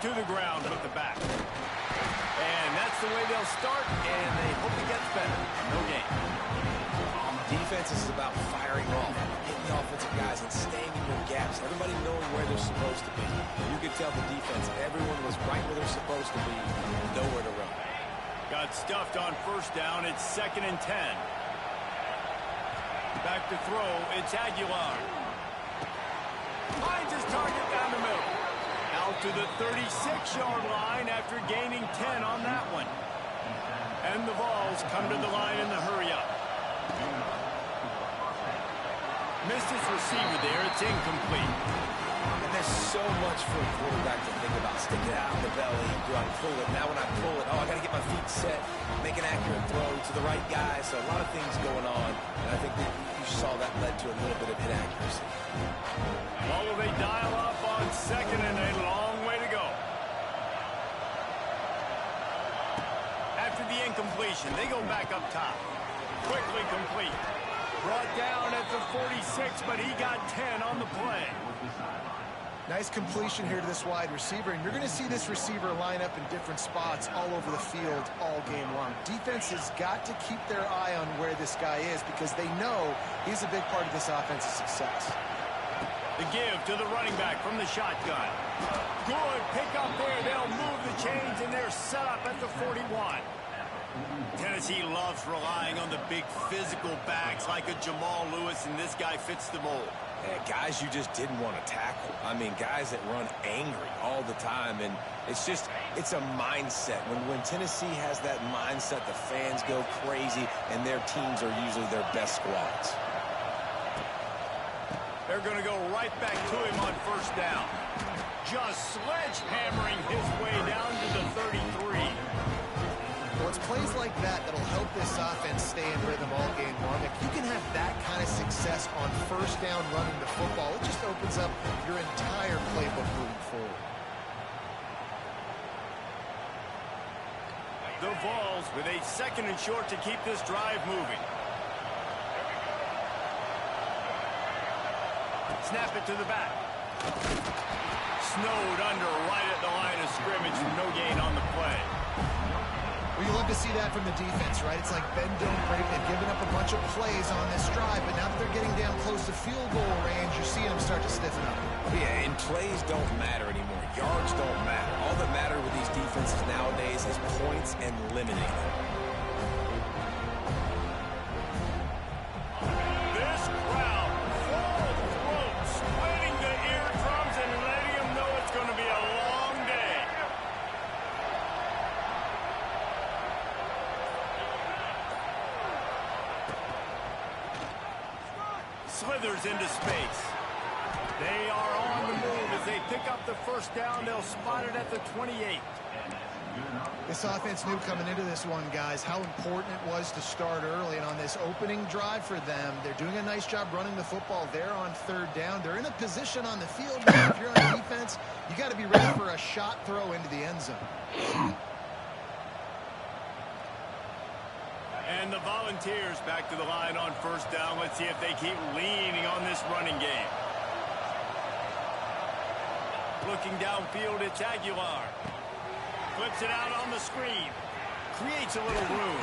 To the ground with the back. And that's the way they'll start, and they hope it gets better. No gain. Defense is about firing off, hitting the offensive guys, and staying in your gaps. Everybody knowing where they're supposed to be. You could tell the defense, everyone was right where they're supposed to be, nowhere to run. Got stuffed on first down. It's 2nd and 10. Back to throw. It's Aguilar. Finds his target down the middle. Out to the 36-yard line after gaining 10 on that one. And the Vols come to the line in the hurry-up. Missed his receiver there. It's incomplete. And there's so much for a quarterback to think about. Stick it out in the belly. Do I pull it? Now when I pull it, I got to get my feet set. Make an accurate throw to the right guy. So a lot of things going on. And I think that you saw that led to a little bit of inaccuracy. Well, they dial up on 2nd and a long way to go. After the incompletion, they go back up top. Quickly complete. Brought down at the 46, but he got 10 on the play. Nice completion here to this wide receiver, and you're going to see this receiver line up in different spots all over the field all game long. Defense has got to keep their eye on where this guy is because they know he's a big part of this offense's success. The give to the running back from the shotgun. Good pick up there. They'll move the chains, and they're set up at the 41. Tennessee loves relying on the big physical backs like a Jamal Lewis, and this guy fits the mold. Yeah, guys you just didn't want to tackle. I mean, guys that run angry all the time, and it's a mindset. When Tennessee has that mindset, the fans go crazy, and their teams are usually their best squads. They're going to go right back to him on first down. Just sledgehammering his way down to the 33. Well, it's plays like that that'll help this offense stay in rhythm all game long. If you can have that kind of success on first down running the football, it just opens up your entire playbook moving forward. The Vols with a 2nd and short to keep this drive moving. Snap it to the back. Snowed under right at the line of scrimmage for no gain on the play. Well, you love to see that from the defense, right? It's like bend, don't break. They've given up a bunch of plays on this drive, but now that they're getting down close to field goal range, you're seeing them start to stiffen up. Yeah, and plays don't matter anymore. Yards don't matter. All that matter with these defenses nowadays is points and limiting them. This crowd, full throat, splitting the eardrums and letting them know it's going to be a long day. Slithers into space. They are on the move as they pick up the first down. They'll spot it at the 28. This offense knew coming into this one, guys, how important it was to start early. And on this opening drive for them, they're doing a nice job running the football. They're on third down. They're in a position on the field now. If you're on defense, you got to be ready for a shot throw into the end zone. And the Volunteers back to the line on first down. Let's see if they keep leaning on this running game. Looking downfield, it's Aguilar. Flips it out on the screen. Creates a little room.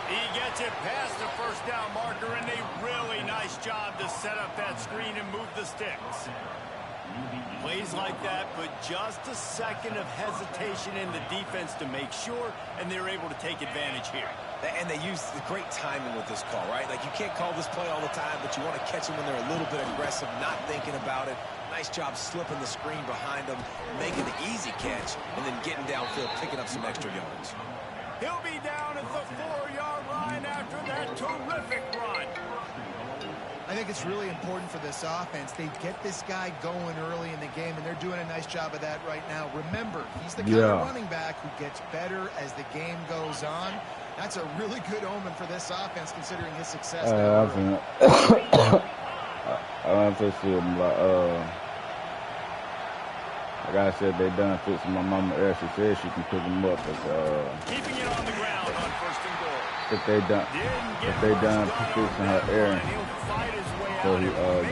He gets it past the first down marker, and a really nice job to set up that screen and move the sticks. Plays like that, but just a second of hesitation in the defense to make sure, and they're able to take advantage here. And they use the great timing with this call, right? Like, you can't call this play all the time, but you want to catch them when they're a little bit aggressive, not thinking about it. Nice job slipping the screen behind them, making the easy catch, and then getting downfield, picking up some extra yards. He'll be down at the 4-yard line after that terrific run. I think it's really important for this offense. They get this guy going early in the game, and they're doing a nice job of that right now. Remember, he's the kind of running back who gets better as the game goes on. That's a really good omen for this offense, considering his success. I to see him like I said, they done fixing my mama air. She said she can pick him up. Keeping it on the ground on first and goal. If they done fixing her air, so he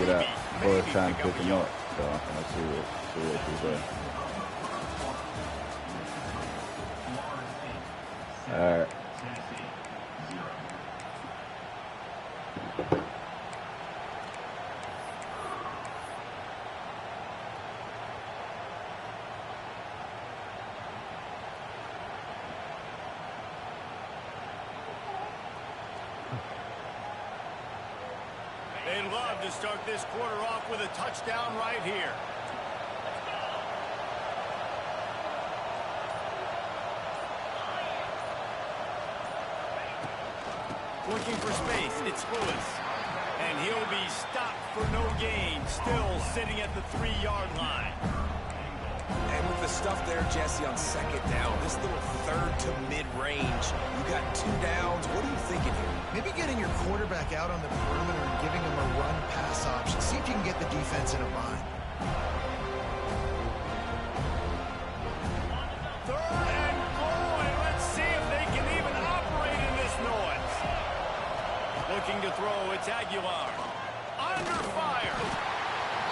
get out. Boy, trying to pick him up. So let's see what she's doing. All right. They'd love to start this quarter off with a touchdown right here. Looking for space, it's Lewis. And he'll be stopped for no gain, still sitting at the 3-yard line. And with the stuff there, Jesse, on second down, this little third to mid-range, you got 2 downs. What are you thinking here? Maybe getting your quarterback out on the perimeter and giving him a run-pass option. See if you can get the defense in a bind. Third and goal, and let's see if they can even operate in this noise. Looking to throw, it's Aguilar. Under fire.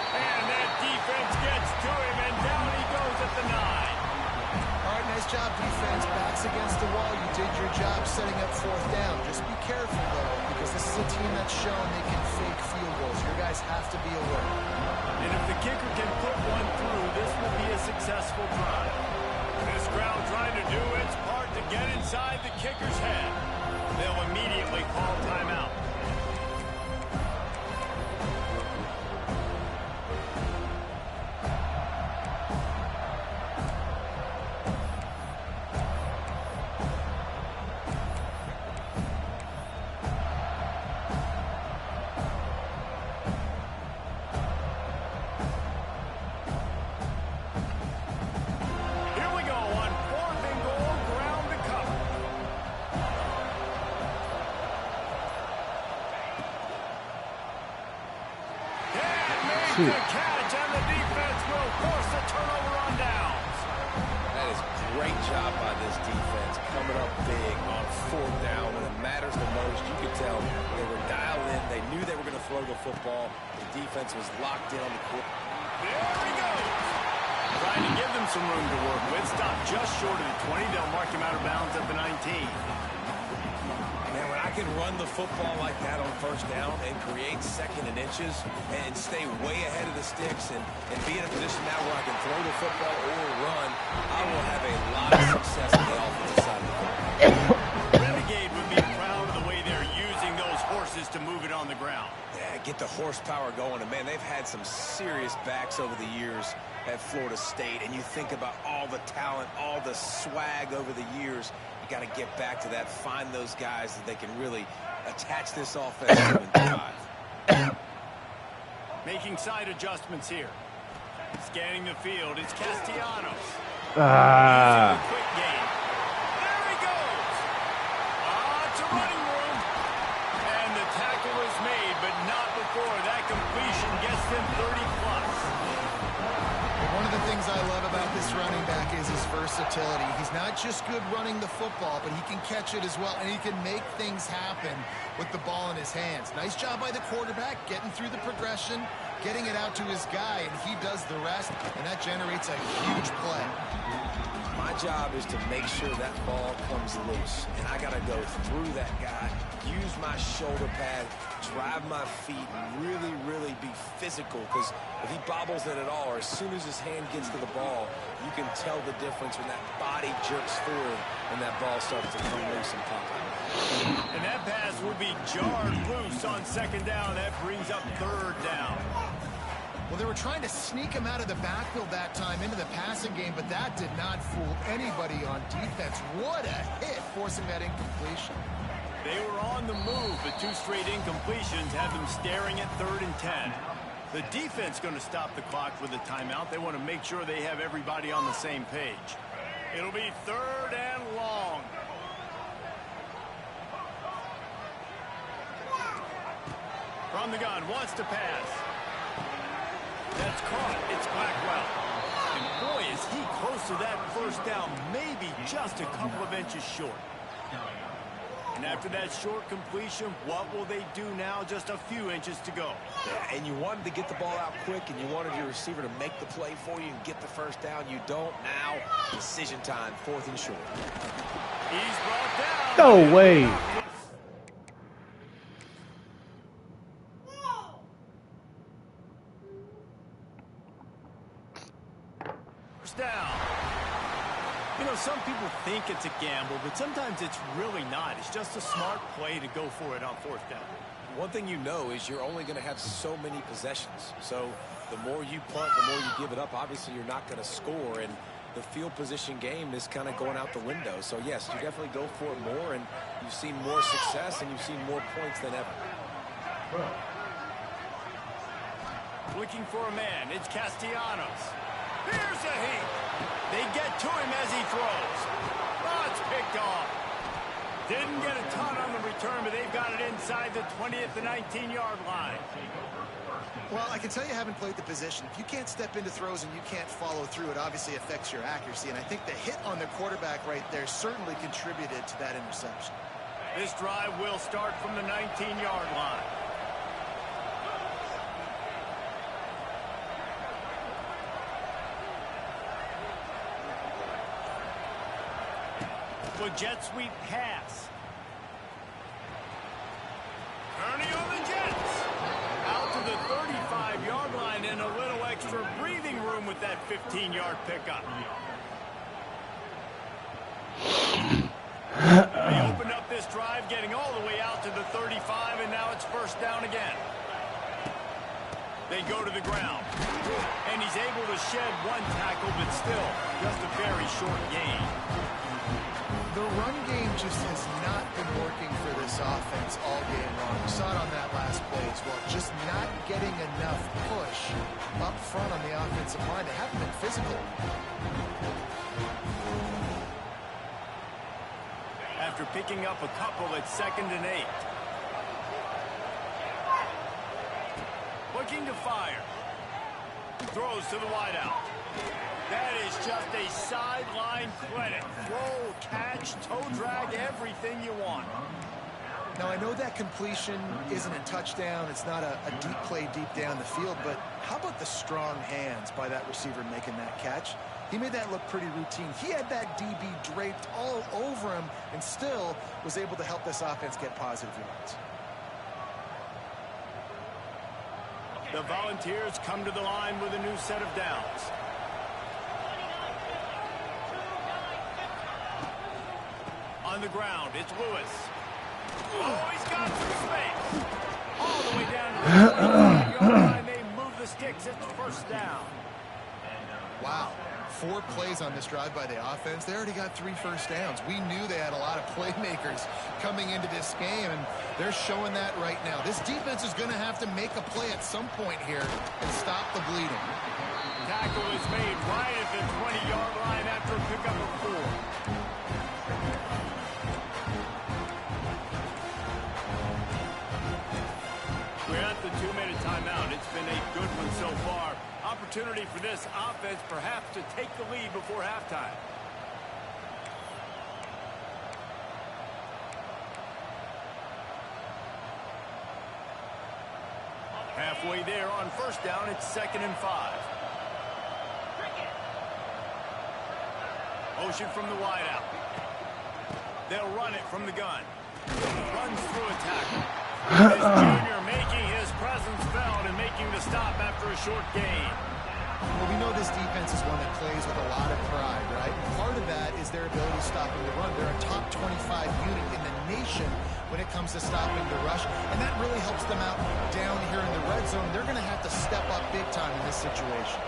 And that defense gets to him, and down he goes at the 9. All right, nice job, defense. Backs against the wall. You did your job setting up 4th down. Just be careful, though, because this is a team that's shown they can fake field goals. Your guys have to be alert. And if the kicker can put one through, this will be a successful drive. This crowd trying to do its part to get inside the kicker's head. They'll immediately call timeout. The catch, and the defense will force a turnover on downs. That is a great job by this defense, coming up big on 4th down when it matters the most. You could tell they were dialed in. They knew they were going to throw the football. The defense was locked in on the court. There he goes. Trying to give them some room to work with. Stopped just short of the 20. They'll mark him out of bounds at the 19. Man, when I can run the football like that on 1st down and create 2nd and inches and stay way ahead of the sticks and be in a position now where I can throw the football or run, I will have a lot of success on the offensive side of the ball. Renegade would be proud of the way they're using those horses to move it on the ground. Yeah, get the horsepower going. And, man, they've had some serious backs over the years at Florida State. And you think about all the talent, all the swag over the years. Got to get back to that, find those guys that they can really attach this offense to and drive. Making side adjustments here. Scanning the field, it's Castellanos. Quick game. There he goes. It's a running room. And the tackle is made, but not before that completion gets them 30+. One of the things I love about this running back is his versatility. He's not just good running the football, but he can catch it as well, and he can make things happen with the ball in his hands. Nice job by the quarterback, getting through the progression, getting it out to his guy, and he does the rest, and that generates a huge play. My job is to make sure that ball comes loose, and I got to go through that guy, use my shoulder pad, drive my feet, and really, really be physical, because if he bobbles it at all, or as soon as his hand gets to the ball, you can tell the difference when that body jerks forward and that ball starts to come loose and pop out. And that pass will be jarred loose on 2nd down. That brings up 3rd down. Well, they were trying to sneak him out of the backfield that time into the passing game, but that did not fool anybody on defense. What a hit, forcing that incompletion. They were on the move, but 2 straight incompletions have them staring at 3rd and 10. The defense going to stop the clock with a timeout. They want to make sure they have everybody on the same page. It'll be 3rd and long. From the gun, wants to pass. That's caught. It's Blackwell. And boy, is he close to that 1st down, maybe just a couple of inches short. And after that short completion, what will they do now? Just a few inches to go. Yeah, and you wanted to get the ball out quick, and you wanted your receiver to make the play for you and get the first down. You don't now. Decision time, 4th and short. He's brought down. No way. First down. You know, some people think it's a gamble, but sometimes it's really not. It's just a smart play to go for it on 4th down. One thing you know is you're only going to have so many possessions. So the more you punt, the more you give it up. Obviously, you're not going to score, and the field position game is kind of going out the window. So, yes, you definitely go for it more, and you've seen more success, and you've seen more points than ever. Looking for a man. It's Castellanos. Here's a heat. They get to him as he throws. Oh, it's picked off. Didn't get a ton on the return, but they've got it inside the 20th to 19-yard line. Well, I can tell you haven't played the position. If you can't step into throws and you can't follow through, it obviously affects your accuracy. And I think the hit on the quarterback right there certainly contributed to that interception. This drive will start from the 19-yard line. A jet sweep pass. Kearney on the Jets. Out to the 35-yard line and a little extra breathing room with that 15-yard pickup. They opened up this drive, getting all the way out to the 35, and now it's first down again. They go to the ground. And he's able to shed one tackle, but still just a very short gain. The run game just has not been working for this offense all game long. We saw it on that last play as well. Just not getting enough push up front on the offensive line. They haven't been physical. After picking up a couple at 2nd and 8. Looking to fire. Throws to the wideout. That is just a sideline clinic. Throw, catch, toe drag, everything you want. Now, I know that completion isn't a touchdown. It's not a deep play deep down the field, but how about the strong hands by that receiver making that catch? He made that look pretty routine. He had that DB draped all over him and still was able to help this offense get positive yards. The Volunteers come to the line with a new set of downs. On the ground, it's Lewis. Oh, he's got some space. All the way down to the 25-yard line. They move the sticks. It's first down. Wow. 4 plays on this drive by the offense. They already got 3 first downs. We knew they had a lot of playmakers coming into this game, and they're showing that right now. This defense is going to have to make a play at some point here and stop the bleeding. Tackle is made right at the 20-yard line after a pickup of 4. We're at the 2-minute timeout. It's been a good one so far. Opportunity for this offense perhaps to take the lead before halftime. Halfway there on first down, it's 2nd and 5. Motion from the wideout. They'll run it from the gun. Runs through a tackle. This junior making his presence felt and making the stop after a short gain. Well, we know this defense is one that plays with a lot of pride, right? And part of that is their ability stopping the run. They're a top 25 unit in the nation when it comes to stopping the rush, and that really helps them out down here in the red zone. They're going to have to step up big time in this situation.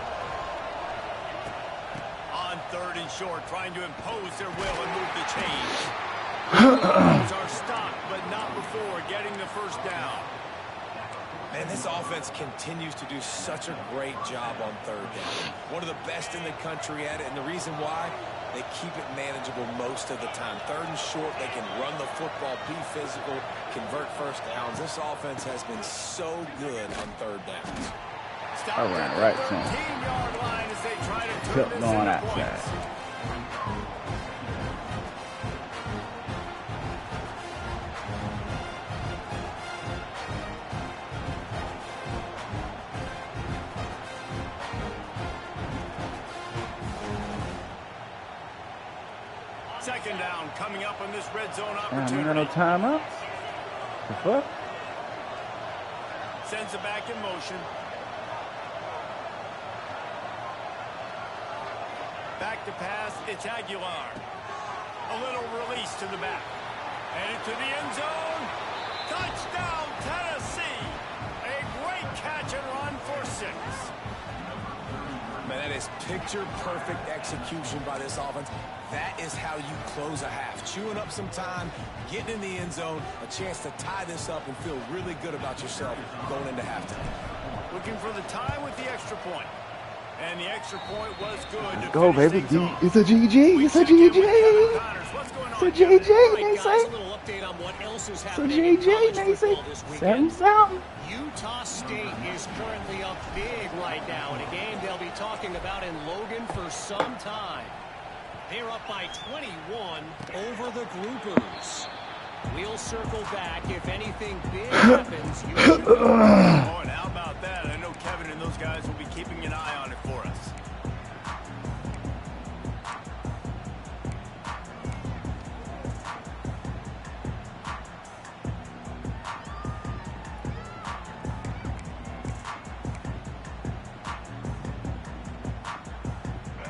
On 3rd and short, trying to impose their will and move the chains. Those are stopped, but not before getting the first down. Man, this offense continues to do such a great job on 3rd down. One of the best in the country at it, and the reason why, they keep it manageable most of the time. 3rd and short, they can run the football, be physical, convert first downs. This offense has been so good on 3rd downs. I ran right to him. 13-yard line as they try to turn Kept this going into outside. points. Second down coming up on this red zone Man, opportunity. we got no timeouts? The fuck? Sends it back in motion. Back to pass, it's Aguilar. A little release to the back. Headed to the end zone. Touchdown, Tennessee. A great catch and run for 6. Man, that is picture-perfect execution by this offense. That is how you close a half. Chewing up some time, getting in the end zone, a chance to tie this up and feel really good about yourself going into halftime. Looking for the tie with the extra point. And the extra point was good. Let's go, baby. It's a GG. It's a GG. It's a GG, Mason. It's a GG, Mason. 7-7. Utah State is currently up big right now in a game they'll be talking about in Logan for some time. They're up by 21 over the Groupers. We'll circle back if anything big happens. Oh, and how about that? I know Kevin and those guys will be keeping an eye on it for us.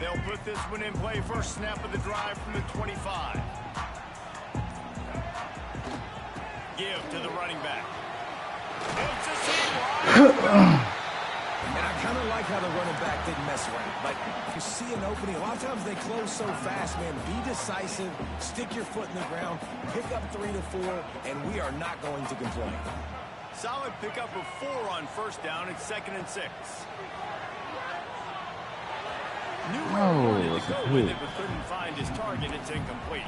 They'll put this one in play. First snap of the drive from the 25. Give to the running back. It's a seam. And I kind of like how the running back didn't mess around. Like, if you see an opening, a lot of times they close so fast, man. Be decisive, stick your foot in the ground, pick up 3 to 4, and we are not going to complain. Solid pickup of 4 on first down. It's 2nd and 6. Oh, To go with it, but couldn't find his target. It's incomplete.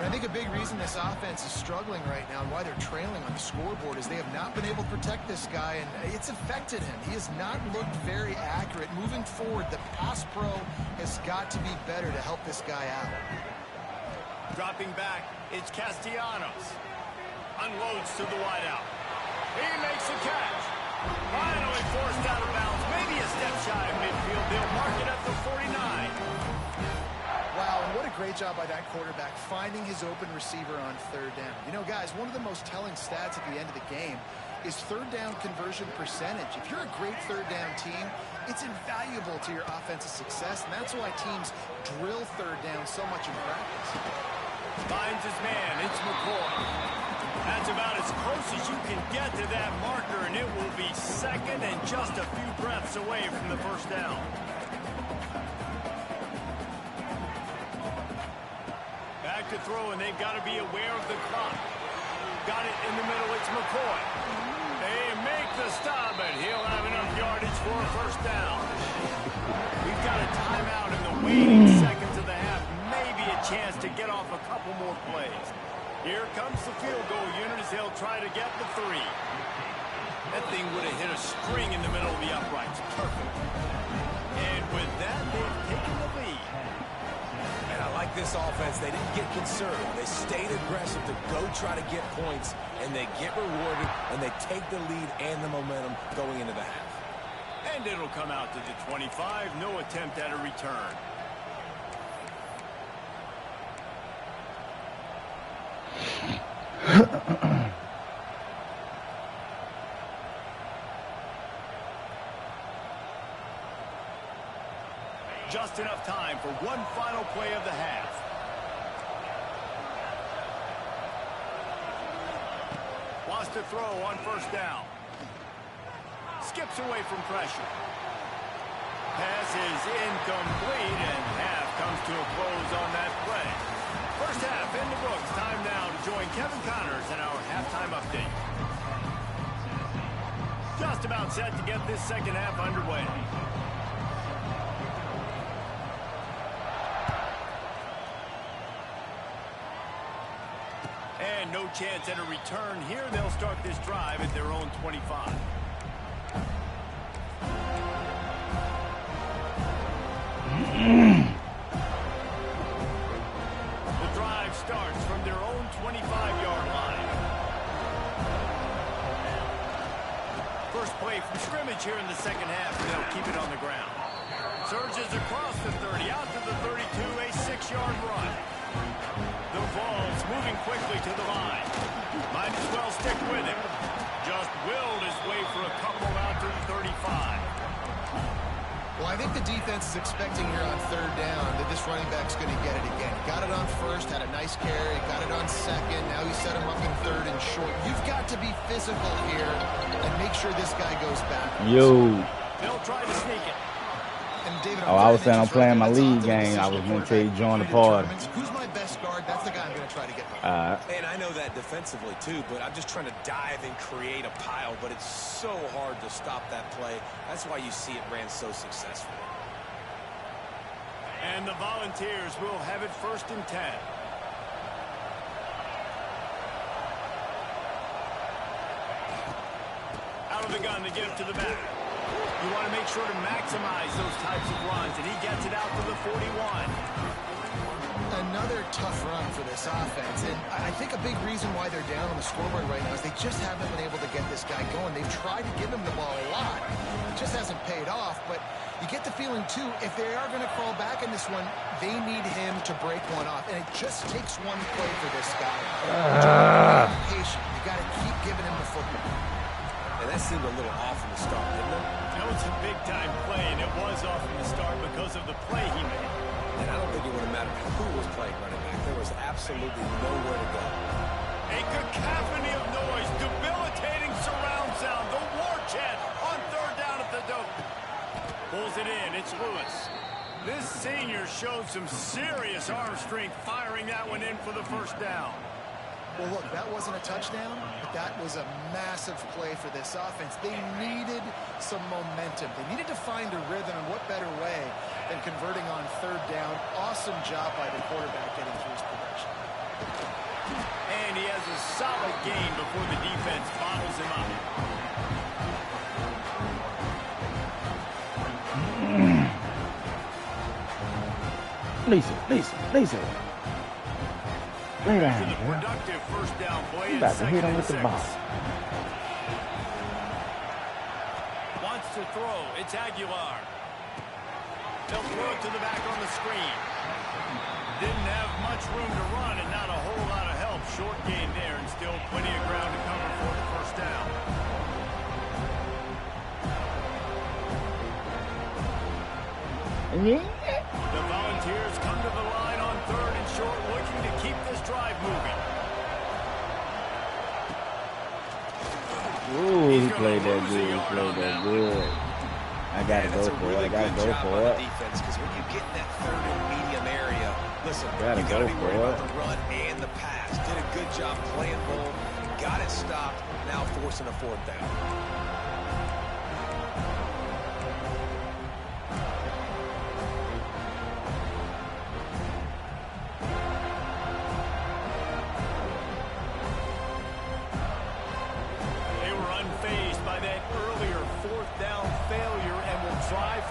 I think a big reason this offense is struggling right now and why they're trailing on the scoreboard is they have not been able to protect this guy, and it's affected him. He has not looked very accurate. Moving forward, the pass pro has got to be better to help this guy out. Dropping back, it's Castellanos. Unloads to the wideout. He makes a catch. Finally forced out of bounds. Maybe a step shy of midfield. They'll mark it at the 49. Wow, and what a great job by that quarterback finding his open receiver on third down. You know, guys, one of the most telling stats at the end of the game is third down conversion percentage. If you're a great third down team, it's invaluable to your offensive success, and that's why teams drill third down so much in practice. Finds his man. It's McCoy. That's about as close as you can get to that marker, and it will be 2nd and just a few breaths away from the first down. Back to throw, and they've got to be aware of the clock. Got it in the middle. It's McCoy. They make the stop, but he'll have enough yardage for a first down. We've got a timeout in the waiting seconds of the half. Maybe a chance to get off a couple more plays. Here comes the field goal unit as they'll try to get the 3. That thing would have hit a string in the middle of the uprights. Perfect. And with that, they've taken the lead. And I like this offense. They didn't get conservative. They stayed aggressive to go try to get points, and they get rewarded, and they take the lead and the momentum going into the half. And it'll come out to the 25. No attempt at a return. Just enough time for one final play of the half. Wants to throw on first down. Skips away from pressure. Pass is incomplete, and half comes to a close on that play. First half in the books. Time now to join Kevin Connors in our halftime update. Just about set to get this second half underway. And no chance at a return here. They'll start this drive at their own 25. The drive starts from their own 25-yard line. First play from scrimmage here in the second half, and they'll keep it on the ground. Surges across the 30, out to the 32, a 6-yard run. moving quickly to the line. Might as well stick with him. Just willed his way for a couple out to the 35. Well, I think the defense is expecting here on third down that this running back's going to get it again. Got it on first, had a nice carry, got it on second. Now you set him up in third and short. You've got to be physical here and make sure this guy goes back. Yo. They'll try to sneak it. And David, Oh, I was saying I'm playing my league game. I was going to tell you join the party. Who's my best guard? That's the guy I'm going to try to get. And I know that defensively too, but I'm just trying to dive and create a pile, but it's so hard to stop that play. That's why you see it ran so successfully. And the Volunteers will have it 1st and 10. Out of the gun to get it to the back. You want to make sure to maximize those types of runs, and he gets it out to the 41. Another tough run for this offense, and I think a big reason why they're down on the scoreboard right now is they just haven't been able to get this guy going. They've tried to give him the ball a lot. It just hasn't paid off, but you get the feeling, too, if they are going to crawl back in this one, they need him to break one off, and it just takes one play for this guy. Patient. You got to keep giving him the football. And that seemed a little off in the start, didn't it? That was a big-time play, and it was off from the start because of the play he made. And I don't think it would have mattered who was playing running back. There was absolutely nowhere to go. A cacophony of noise, debilitating surround sound. The war chant on third down at the dope. Pulls it in. It's Lewis. This senior showed some serious arm strength firing that one in for the 1st down. Well, look, that wasn't a touchdown, but that was a massive play for this offense. They needed some momentum. They needed to find a rhythm, and what better way than converting on third down. Awesome job by the quarterback getting through his progression. And he has a solid gain before the defense bottles him up. Lisa. Lay down, to the productive 1st down play. You about to hit him with the 6. ball. Wants to throw. It's Aguilar. They'll throw it to the back on the screen. Didn't have much room to run and not a whole lot of help. Short gain there and still plenty of ground to cover for the 1st down. The Volunteers come to the line on 3rd and short, looking to keep this drive moving. Ooh, he played that good. I gotta go for it. Defense, because when you get in that 3rd and medium area, listen, you gotta be worried about the run and the pass. Did a good job playing ball, got it stopped, now forcing a 4th down.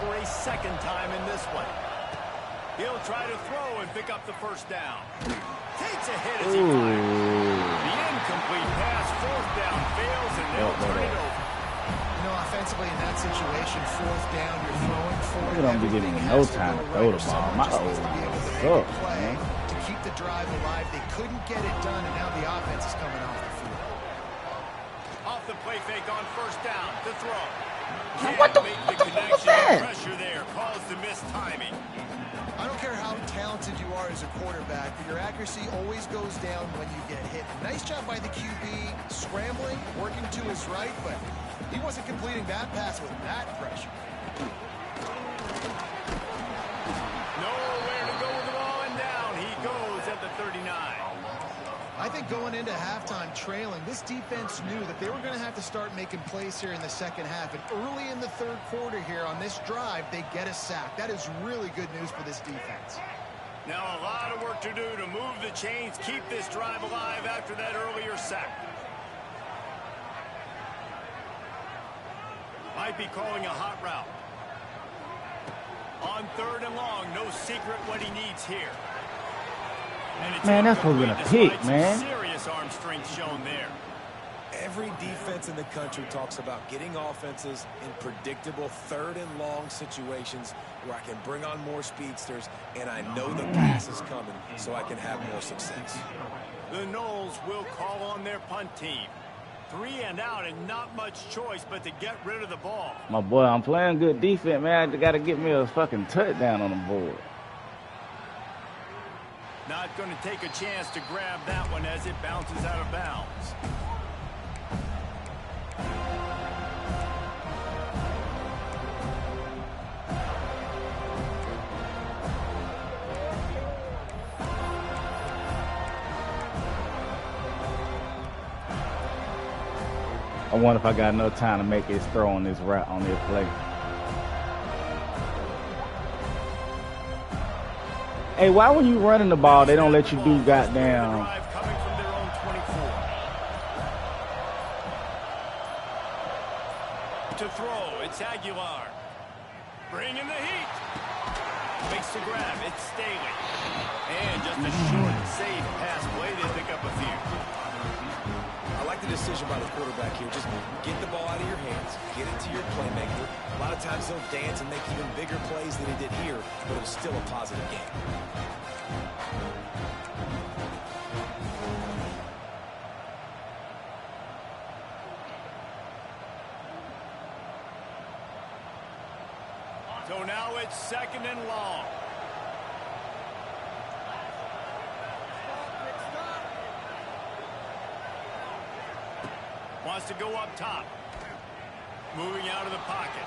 For a 2nd time in this one. He'll try to throw and pick up the 1st down. Takes a hit as he fires. The incomplete pass, 4th down, fails, and they'll turn it over. You know, offensively in that situation, 4th down, you're throwing for it. You don't be giving me no time to throw the ball. My old man. To keep the drive alive, they couldn't get it done, and now the offense is coming off the field. Off the play fake on 1st down, the throw. What the fuck was that? Pressure there caused the missed timing. I don't care how talented you are as a quarterback, but your accuracy always goes down when you get hit. Nice job by the QB, scrambling, working to his right, but he wasn't completing that pass with that pressure. Nowhere to go with the ball, and down he goes at the 39. I think going into halftime trailing, this defense knew that they were going to have to start making plays here in the 2nd half. And early in the 3rd quarter here on this drive, they get a sack. That is really good news for this defense. Now a lot of work to do to move the chains, keep this drive alive after that earlier sack. Might be calling a hot route. On 3rd and long, no secret what he needs here. Man, that's what we're gonna pick, man. Serious arm strength shown there. Every defense in the country talks about getting offenses in predictable third and long situations where I can bring on more speedsters and I know the pass is coming so I can have more success. The Noles will call on their punt team. 3 and out and not much choice but to get rid of the ball. My boy, I'm playing good defense, man. I got to get me a fucking touchdown on the board. Not going to take a chance to grab that one as it bounces out of bounds. I wonder if I got enough time to make this throw on this route, on this play. Hey, why when you running the ball, they don't let you do goddamn... Coming from their own 24. To throw, it's Aguilar. Bringing the heat. Makes the grab, it's Staley. And just a short, safe pass play, they pick up a few. I like the decision by the quarterback here. Just get the ball out of your hands, get it to your playmaker. A lot of times they'll dance and make even bigger plays than he did here, but it was still a positive game. So now it's 2nd and long. Wants to go up top. Moving out of the pocket.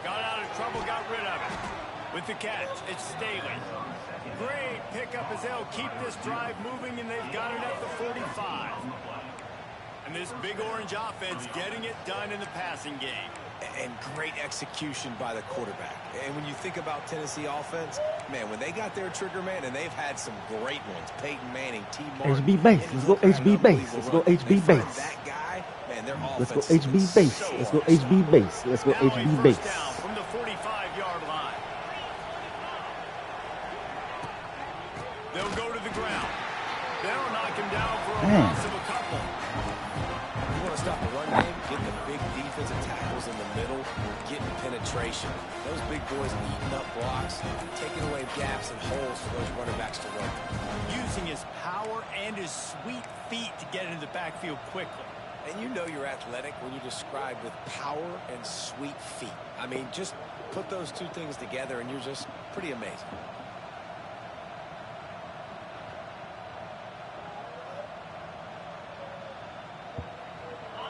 Got out of trouble, got rid of it. With the catch, it's Staley. Great pickup as they'll keep this drive moving, and they've got it at the 45. And this big orange offense getting it done in the passing game. And great execution by the quarterback. And when you think about Tennessee offense, man, when they got their trigger man, and they've had some great ones, Peyton Manning, T. Martin. HB base. Let's go HB base. Let's go HB base. That guy, man, their Let's go offense HB base. Let's go HB base. Let's go Now a HB first base. down from the 45-yard line. They'll go to the ground. They'll knock him down for a loss of a couple. You want to stop the run game, get the big defensive tackles in the middle, getting penetration. Those big boys eating up blocks, taking away gaps and holes for those running backs to run. Using his power and his sweet feet to get into the backfield quickly. And you know you're athletic when you describe with power and sweet feet. I mean, just put those two things together and you're just pretty amazing.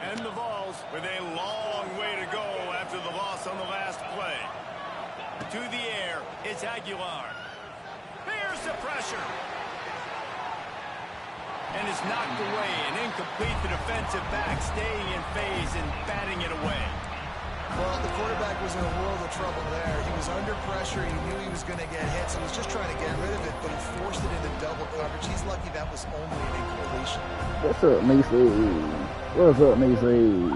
And the Vols with a long way to go after the loss on the last play. To the air, it's Aguilar. There's the pressure. And it's knocked away and incomplete. The defensive back staying in phase and batting it away. Well, the quarterback was in a world of trouble there. He was under pressure. He knew he was going to get hit, so he was just trying to get rid of it, but he forced it into double coverage. He's lucky that was only an incompletion. What's up, Macy? What's up, Macy?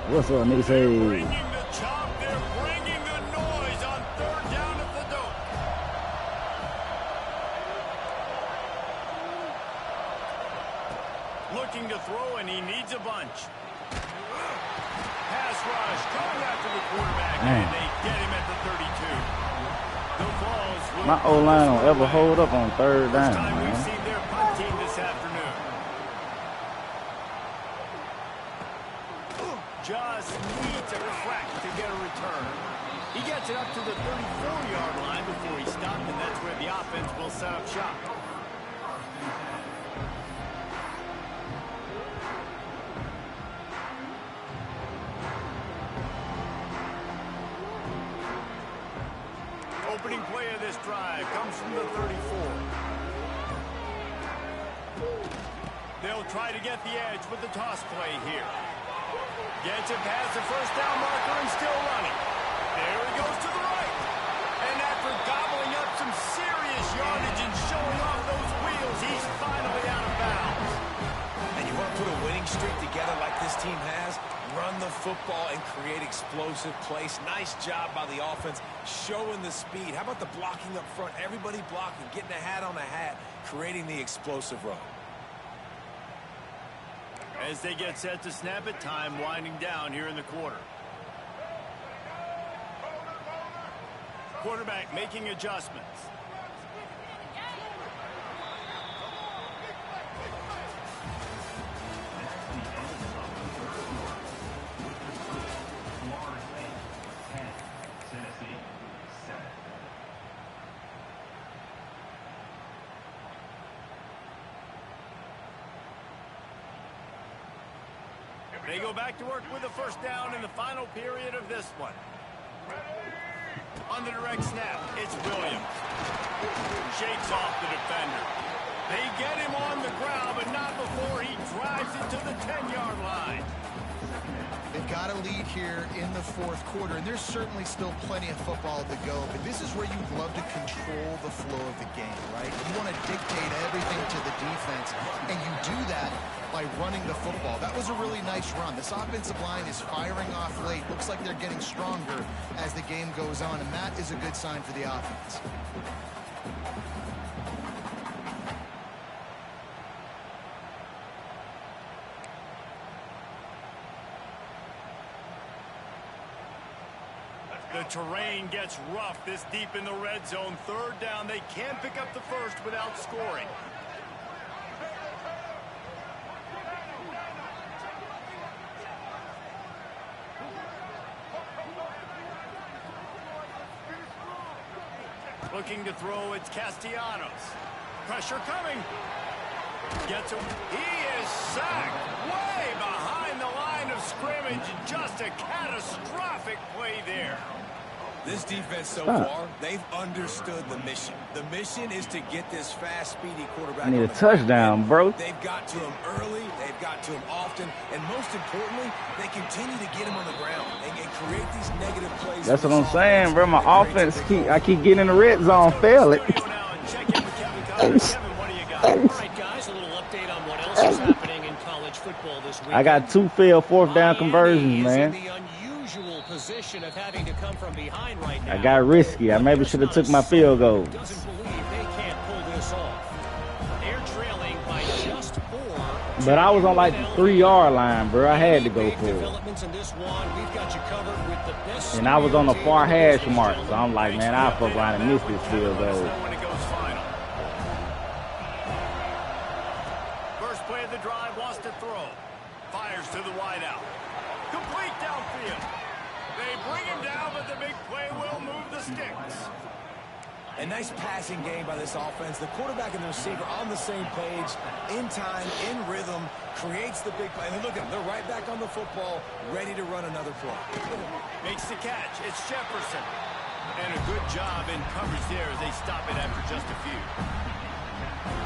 What's up, Macy? Bringing the chop, they're bringing the noise on 3rd down at the dope. Looking to throw, and he needs a bunch. Pass rush, coming after the quarterback, and they get him at the 32. The Vols will My O-line don't ever hold up on 3rd down, First time we've man. seen their punt team this afternoon. Just needs a crack to get a return. He gets it up to the 34-yard line before he stopped, and that's where the offense will set up shop. Opening play of this drive comes from the 34. They'll try to get the edge with the toss play here. Gets it past the 1st down marker and still running. There he goes to the right. And after gobbling up some serious yardage and showing off those wheels, he's finally out of bounds. And you want to put a winning streak together like this team has, run the football and create explosive plays. Nice job by the offense, showing the speed. How about the blocking up front? Everybody blocking, getting a hat on a hat, creating the explosive run. As they get set to snap it, time winding down here in the quarter. Quarterback making adjustments. They go back to work with a first down in the final period of this one. On the direct snap, it's Williams. Shakes off the defender. They get him on the ground, but not before he drives it to the 10-yard line. They've got a lead here in the fourth quarter, and there's certainly still plenty of football to go, but this is where you'd love to control the flow of the game, right? You want to dictate everything to the defense, and you do that by running the football. That was a really nice run. This offensive line is firing off late. Looks like they're getting stronger as the game goes on, and that is a good sign for the offense. The terrain gets rough this deep in the red zone. Third down, they can't pick up the first without scoring. Looking to throw, it's Castellanos. Pressure coming. Gets him. He is sacked way behind the line of scrimmage. Just a catastrophic play there. This defense so far, they've understood the mission. The mission is to get this fast, speedy quarterback. I need a touchdown, bro. They've got to him early, they've got to him often, and most importantly, they continue to get him on the ground and create these negative plays. That's what I'm saying, bro. My offense, I keep getting in the red zone, fail it. All right, guys, a little update on what else is happening in college football this week. I got 2 failed fourth down conversions, man. The unusual position of having to come from behind right now. I got risky. I maybe should have took my field goal. Doesn't believe they can't pull this off. They're trailing by just 4. But I was on like the 3-yard line, bro. I had to go for it. Developments in this one. We've got you covered with the best. And I was on the far hash mark, so I'm like, man, I'll fuck around and miss this field goal. When it goes final. First play of the drive, wants to throw. Fires to the wideout. Complete downfield. They bring him down, but the big play will move the sticks. A nice passing game by this offense. The quarterback and the receiver on the same page, in time, in rhythm, creates the big play. And look at them, they're right back on the football, ready to run another play. Makes the catch. It's Jefferson. And a good job in coverage there as they stop it after just a few.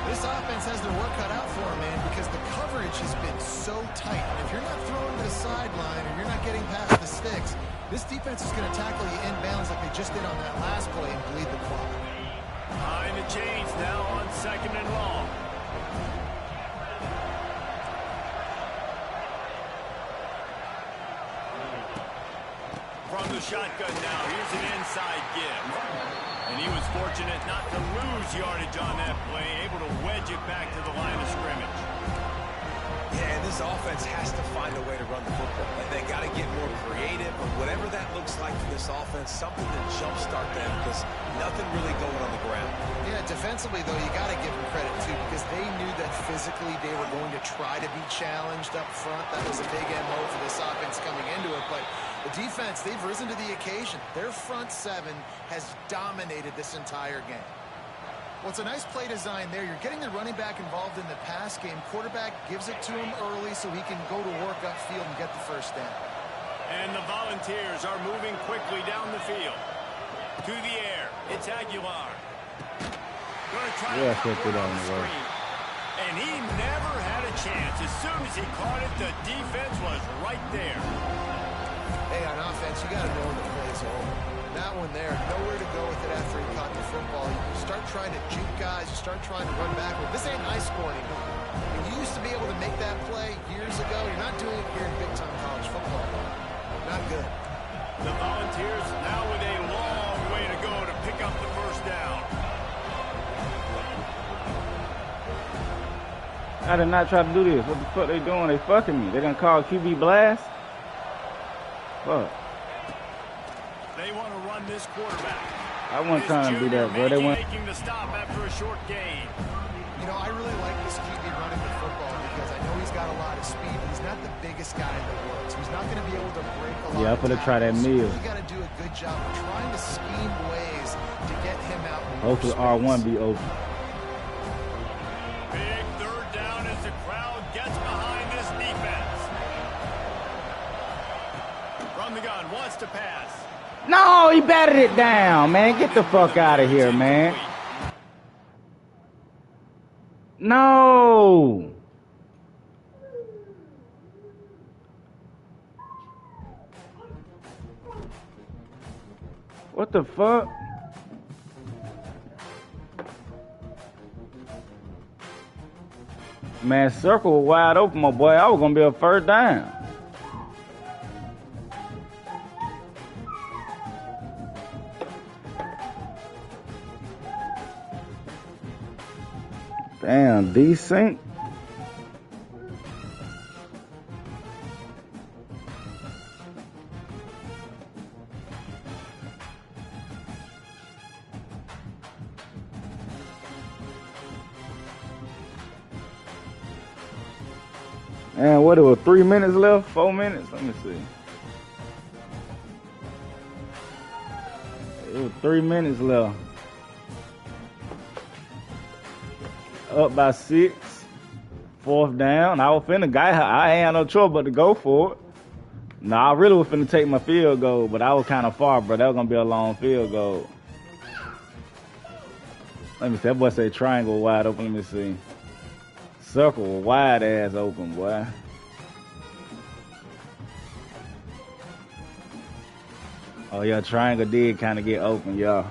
This offense has their work cut out for them, man, because the coverage has been so tight. And if you're not throwing to the sideline or you're not getting past the sticks, this defense is going to tackle you inbounds like they just did on that last play and bleed the clock. Behind the chains now on 2nd and long. From the shotgun now, here's an inside give. And he was fortunate not to lose yardage on that play, able to wedge it back to the line of scrimmage. Yeah, and this offense has to find a way to run the football. They got to get more creative, or whatever that looks like for this offense, something to jumpstart them, because nothing really going on the ground. Yeah, defensively, though, you got to give them credit, too, because they knew that physically they were going to try to be challenged up front. That was a big MO for this offense coming into it, but the defense, they've risen to the occasion. Their front 7 has dominated this entire game. Well, it's a nice play design there. You're getting the running back involved in the pass game. Quarterback gives it to him early so he can go to work upfield and get the first down. And the Volunteers are moving quickly down the field. To the air, it's Aguilar. Going to try to put it on the screen. And he never had a chance. As soon as he caught it, the defense was right there. Hey, on offense, you got to know when the play's over. That one there, nowhere to go with it after he caught the football. You start trying to juke guys, you start trying to run backward. This ain't high school anymore. And you used to be able to make that play years ago. You're not doing it here in big-time college football. Not good. The Volunteers now with a long way to go to pick up the first down. I did not try to do this. What the fuck they doing? They fucking me. They done call QB blast? Fuck. They want to run this quarterback. I wasn't trying to do that, bro. They want making the stop after a short gain. You know, I really like this QB running the football because I know he's got a lot of speed, but he's not the biggest guy in the world. So he's not going to be able to break a lot. Yeah, I'm gonna try that meal. So you got to do a good job of trying to scheme ways to get him out. hopefully R1 be open. Big third down as the crowd gets behind this defense. From the gun, wants to pass. No, he batted it down, man. Get the fuck out of here, man. No. What the fuck? Man, circle was wide open, my boy. I was gonna be a first down. Damn, decent. And what, it was 3 minutes left? 4 minutes? Let me see. It was 3 minutes left. Up by 6. Fourth down. I was finna I ain't had no choice but to go for it. No, I really was finna take my field goal, but I was kind of far, bro. That was gonna be a long field goal. Let me see. That boy say triangle wide open. Let me see. Circle wide ass open, boy. Oh yeah, triangle did kind of get open, y'all.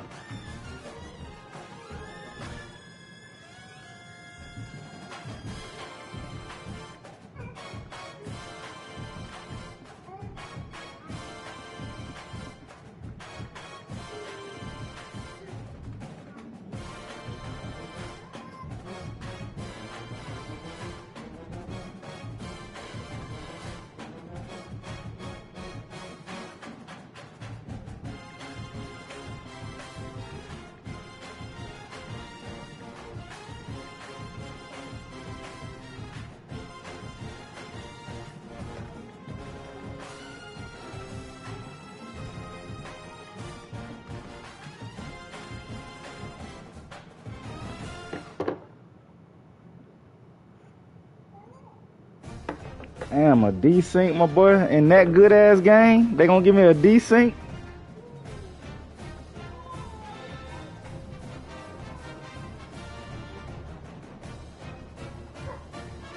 Damn, a desync, my boy. In that good ass game, they gonna give me a desync?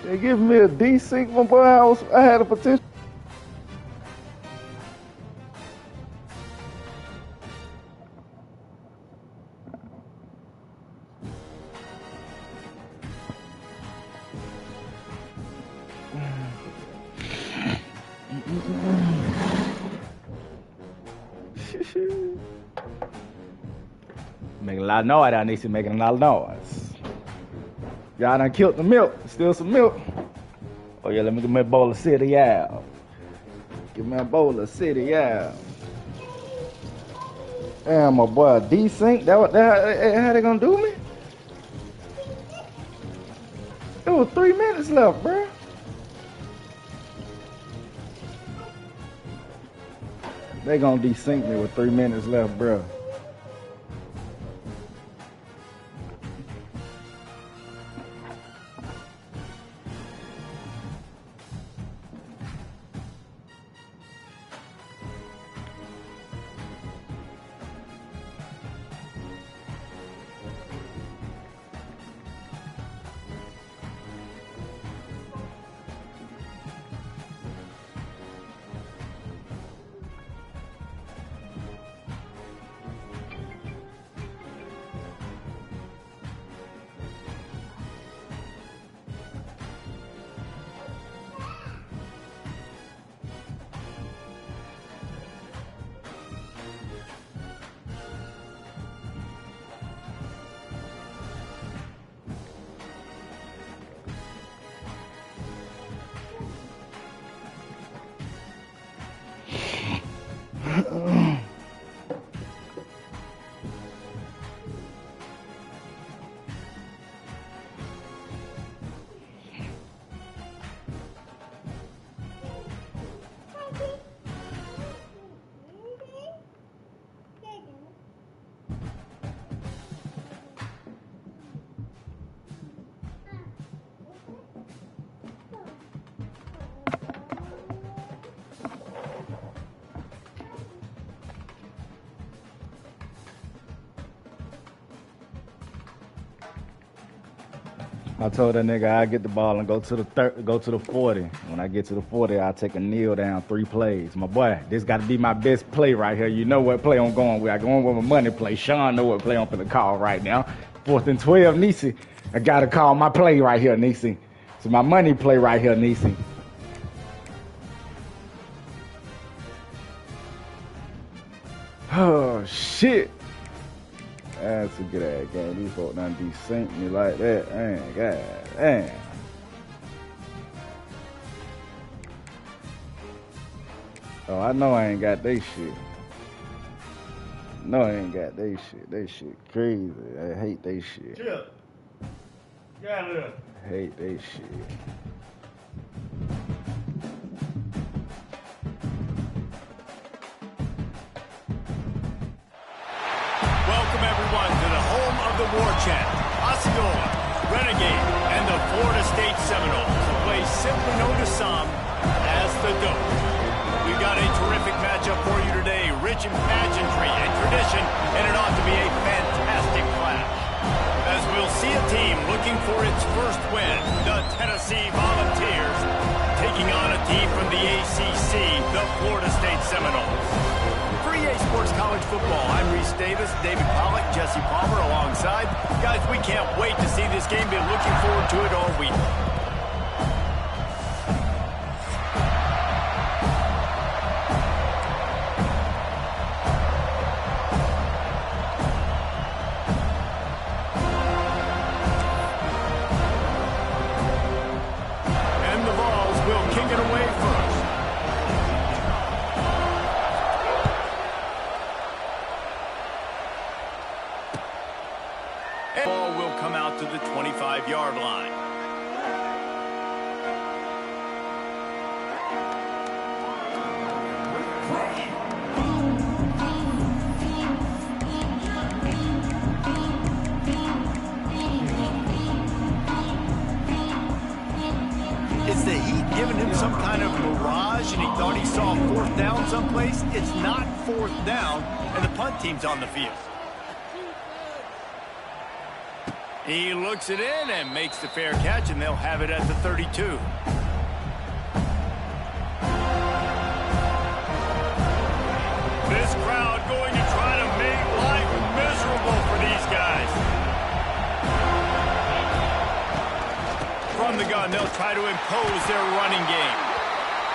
They give me a desync, my boy. I had a potential. Making a lot of noise down there, making a lot of noise. Y'all done killed the milk. Still some milk. Oh yeah, let me give me a bowl of city, yeah. Give me a bowl of city, yeah. Damn, my boy, desync. How they gonna do me? It was 3 minutes left, bruh. They gonna desync me with 3 minutes left, bruh. I told that nigga I get the ball and go to the 40. When I get to the 40, I take a kneel down 3 plays. My boy, this got to be my best play right here. You know what play I'm going with. I going with my money play. Sean know what play I'm finna call right now. 4th and 12, Nisi. I gotta call my play right here, Nisi. So my money play right here, Nisi. Oh shit. That's a good ass game. These folks done desync me like that. Man, god damn. Oh, I know I ain't got they shit. No, I ain't got they shit. They shit crazy. I hate they shit. Chill. Get out of there. Hate they shit. Welcome everyone to the home of the War Chant, Osceola, Renegade, and the Florida State Seminoles, a place simply known to some as the Dope. We've got a terrific matchup for you today, rich in pageantry and tradition, and it ought to be a fantastic clash. As we'll see a team looking for its first win, the Tennessee Volunteers, taking on a team from the ACC, the Florida State Seminoles. For EA Sports College Football, I'm Reese Davis, David Pollack, Jesse Palmer alongside. Guys, we can't wait to see this game. Been looking forward to it all week. And the Vols will kick it away first. And the ball will come out to the 25-yard line. Is the heat giving him some kind of mirage and he thought he saw 4th down someplace? It's not 4th down, and the punt team's on the field. He looks it in and makes the fair catch, and they'll have it at the 32. This crowd going to try to make life miserable for these guys. From the gun, they'll try to impose their running game.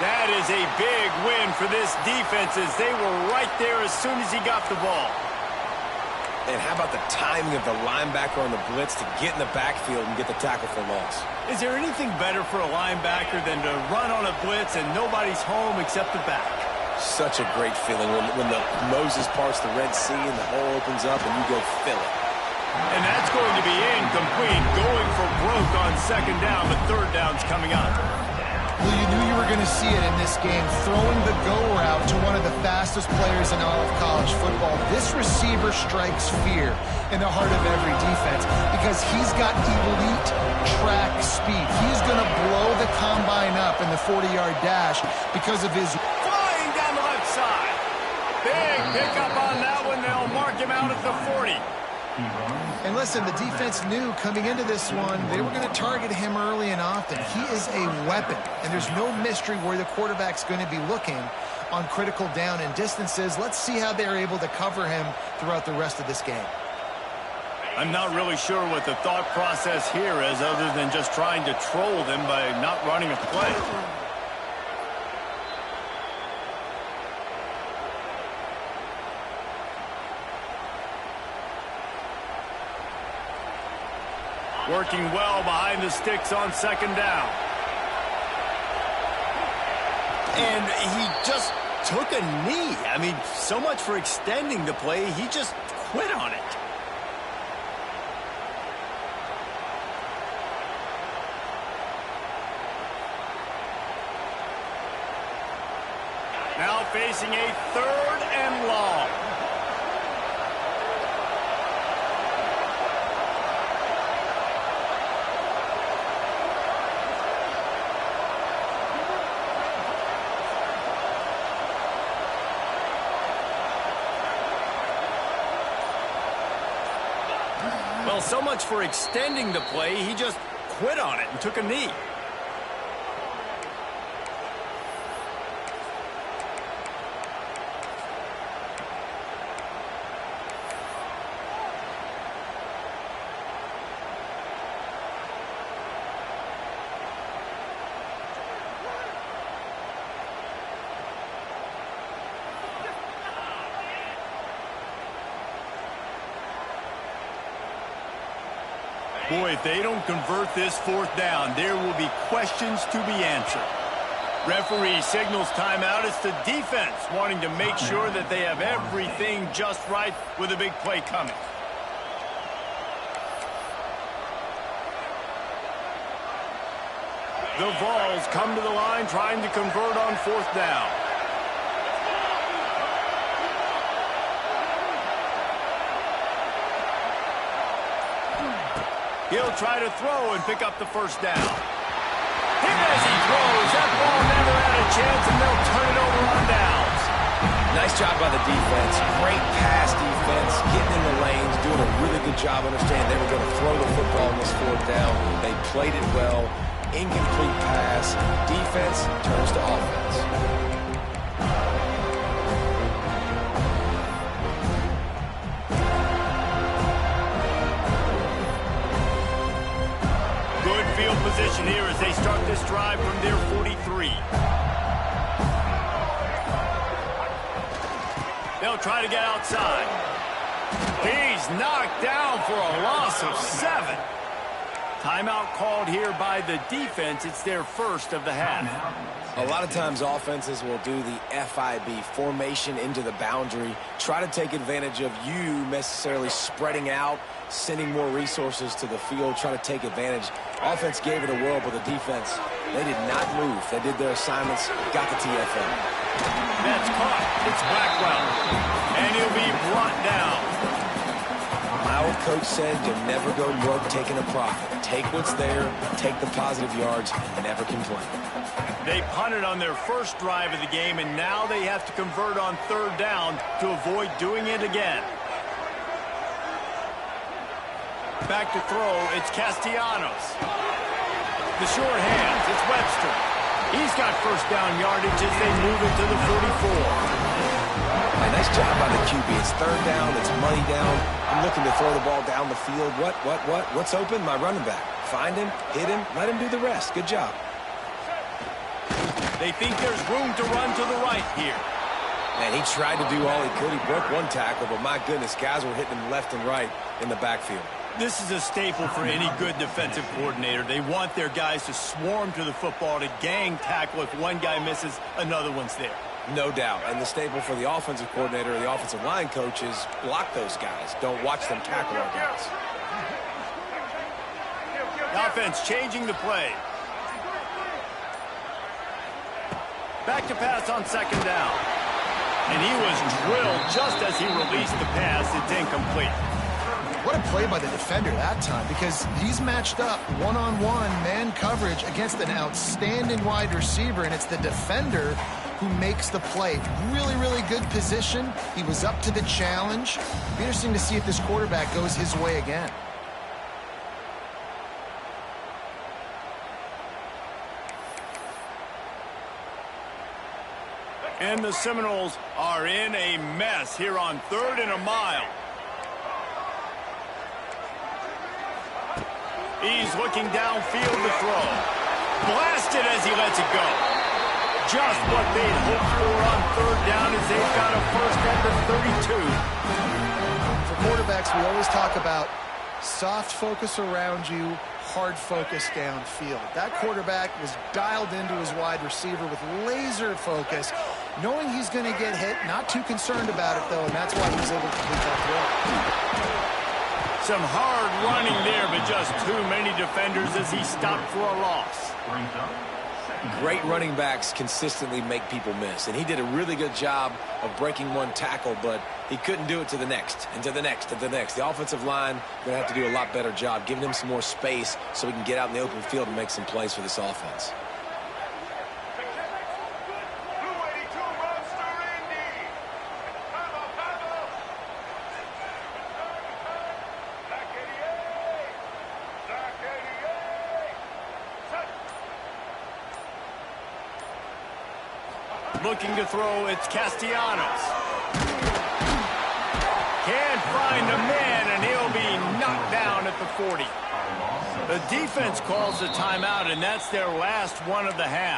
That is a big win for this defense as they were right there as soon as he got the ball. And how about the timing of the linebacker on the blitz to get in the backfield and get the tackle for loss? Is there anything better for a linebacker than to run on a blitz and nobody's home except the back? Such a great feeling when the Moses parts the Red Sea and the hole opens up and you go fill it. And that's going to be incomplete, going for broke on 2nd down, but 3rd down's coming up. Well, you knew you were going to see it in this game, throwing the go route to one of the fastest players in all of college football. This receiver strikes fear in the heart of every defense because he's got elite track speed. He's going to blow the combine up in the 40-yard dash because of his... Flying down the left side. Big pickup on that one. They'll mark him out at the 40. And listen, the defense knew coming into this one, they were going to target him early and often. He is a weapon, and there's no mystery where the quarterback's going to be looking on critical down and distances. Let's see how they're able to cover him throughout the rest of this game. I'm not really sure what the thought process here is other than just trying to troll them by not running a play. Working well behind the sticks on 2nd down. And he just took a knee. I mean, so much for extending the play. He just quit on it. Now facing a 3rd and long. Well, so much for extending the play. He just quit on it and took a knee. Boy, if they don't convert this 4th down, there will be questions to be answered. Referee signals timeout. It's the defense wanting to make sure that they have everything just right with a big play coming. The Vols come to the line trying to convert on 4th down. He'll try to throw and pick up the 1st down. Hit as he throws. That ball never had a chance, and they'll turn it over on downs. Nice job by the defense. Great pass defense. Getting in the lanes. Doing a really good job understanding they were going to throw the football on this 4th down. They played it well. Incomplete pass. Defense turns to offense. Field position here as they start this drive from their 43. They'll try to get outside. He's knocked down for a loss of 7. Timeout called here by the defense. It's their 1st of the half. A lot of times offenses will do the FIB, formation into the boundary, try to take advantage of you necessarily spreading out, sending more resources to the field, try to take advantage. Offense gave it a whirl, but the defense, they did not move. They did their assignments, got the TFL. That's caught. It's Blackwell. And he'll be brought down. My old coach said you'll never go broke taking a profit. Take what's there, take the positive yards, and never complain. They punted on their 1st drive of the game, and now they have to convert on 3rd down to avoid doing it again. Back to throw, it's Castellanos. The short hands, it's Webster. He's got 1st down yardage as they move it to the 44. Nice job by the QB. It's 3rd down, it's money down. I'm looking to throw the ball down the field. What's open? My running back. Find him, hit him, let him do the rest. Good job. They think there's room to run to the right here. Man, he tried to do all he could. He broke 1 tackle, but my goodness, guys were hitting him left and right in the backfield. This is a staple for any good defensive coordinator. They want their guys to swarm to the football, to gang tackle. If one guy misses, another one's there. No doubt. And the staple for the offensive coordinator or the offensive line coach is block those guys. Don't watch them tackle our guys. The offense changing the play. Back to pass on 2nd down. And he was drilled just as he released the pass. It's incomplete. What a play by the defender that time, because he's matched up one-on-one man coverage against an outstanding wide receiver, and it's the defender who makes the play. Really, really good position. He was up to the challenge. Be interesting to see if this quarterback goes his way again. And the Seminoles are in a mess here on 3rd and a mile. He's looking downfield to throw. Blasted as he lets it go. Just what they'd hoped for on 3rd down as they've got a 1st at the 32. For quarterbacks, we always talk about soft focus around you, hard focus downfield. That quarterback was dialed into his wide receiver with laser focus. Knowing he's going to get hit, not too concerned about it, though, and that's why he's able to complete that throw. Some hard running there, but just too many defenders as he stopped for a loss. Great running backs consistently make people miss, and he did a really good job of breaking one tackle, but he couldn't do it to the next, and to the next, and to the next. The offensive line going to have to do a lot better job, giving him some more space so he can get out in the open field and make some plays for this offense. Looking to throw, it's Castellanos. Can't find a man, and he'll be knocked down at the 40. The defense calls the timeout, and that's their last one of the half.